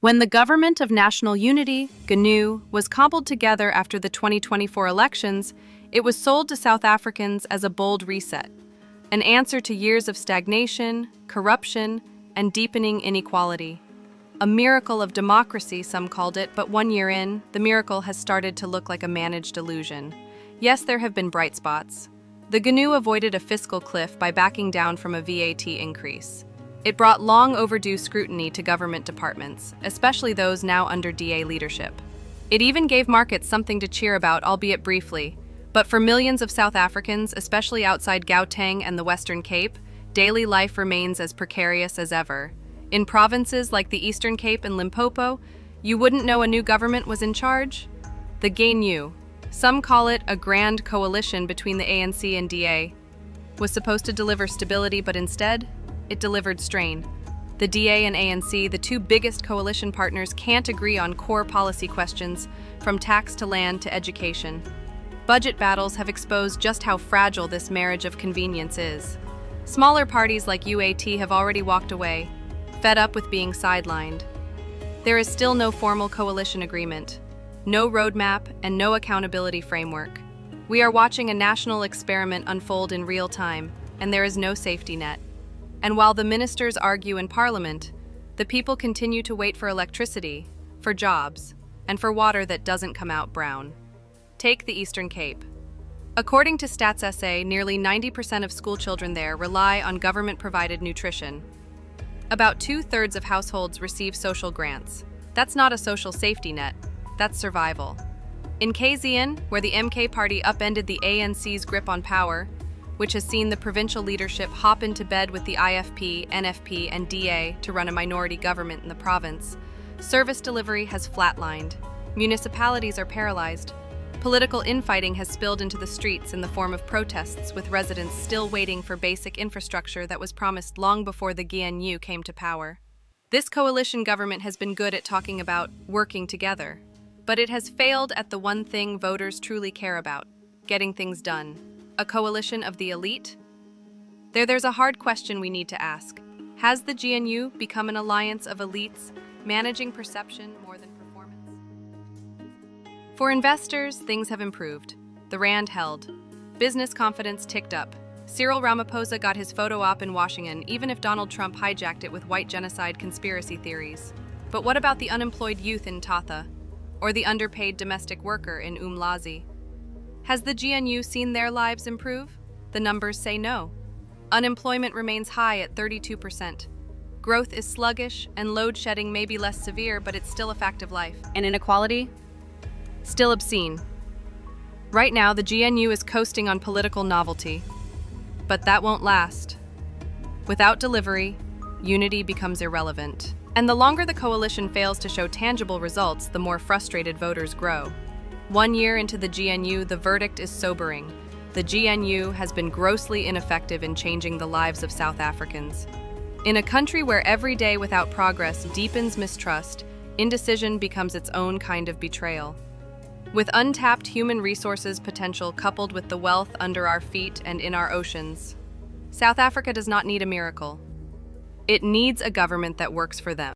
When the Government of National Unity, GNU, was cobbled together after the 2024 elections, it was sold to South Africans as a bold reset, an answer to years of stagnation, corruption, and deepening inequality. A miracle of democracy, some called it, but 1 year in, the miracle has started to look like a managed illusion. Yes, there have been bright spots. The GNU avoided a fiscal cliff by backing down from a VAT increase. It brought long overdue scrutiny to government departments, especially those now under DA leadership. It even gave markets something to cheer about, albeit briefly. But for millions of South Africans, especially outside Gauteng and the Western Cape, daily life remains as precarious as ever. In provinces like the Eastern Cape and Limpopo, you wouldn't know a new government was in charge. The GNU, some call it a grand coalition between the ANC and DA, was supposed to deliver stability, but instead, it delivered strain. The DA and ANC, the two biggest coalition partners, can't agree on core policy questions, from tax to land to education. Budget battles have exposed just how fragile this marriage of convenience is. Smaller parties like UAT have already walked away, fed up with being sidelined. There is still no formal coalition agreement, no roadmap, and no accountability framework. We are watching a national experiment unfold in real time, and there is no safety net. And while the ministers argue in Parliament, the people continue to wait for electricity, for jobs, and for water that doesn't come out brown. Take the Eastern Cape. According to Stats SA, nearly 90% of schoolchildren there rely on government-provided nutrition. About 2/3 of households receive social grants. That's not a social safety net, that's survival. In KZN, where the MK party upended the ANC's grip on power, which has seen the provincial leadership hop into bed with the IFP, NFP, and DA to run a minority government in the province, service delivery has flatlined. Municipalities are paralyzed. Political infighting has spilled into the streets in the form of protests, with residents still waiting for basic infrastructure that was promised long before the GNU came to power. This coalition government has been good at talking about working together, but it has failed at the one thing voters truly care about: getting things done. A coalition of the elite? There's a hard question we need to ask. Has the GNU become an alliance of elites, managing perception more than performance? For investors, things have improved. The rand held. Business confidence ticked up. Cyril Ramaphosa got his photo op in Washington, even if Donald Trump hijacked it with white genocide conspiracy theories. But what about the unemployed youth in Tatha? Or the underpaid domestic worker in Umlazi? Has the GNU seen their lives improve? The numbers say no. Unemployment remains high at 32%. Growth is sluggish, and load shedding may be less severe, but it's still a fact of life. And inequality? Still obscene. Right now, the GNU is coasting on political novelty. But that won't last. Without delivery, unity becomes irrelevant. And the longer the coalition fails to show tangible results, the more frustrated voters grow. 1 year into the GNU, the verdict is sobering. The GNU has been grossly ineffective in changing the lives of South Africans. In a country where every day without progress deepens mistrust, indecision becomes its own kind of betrayal. With untapped human resources potential coupled with the wealth under our feet and in our oceans, South Africa does not need a miracle. It needs a government that works for them.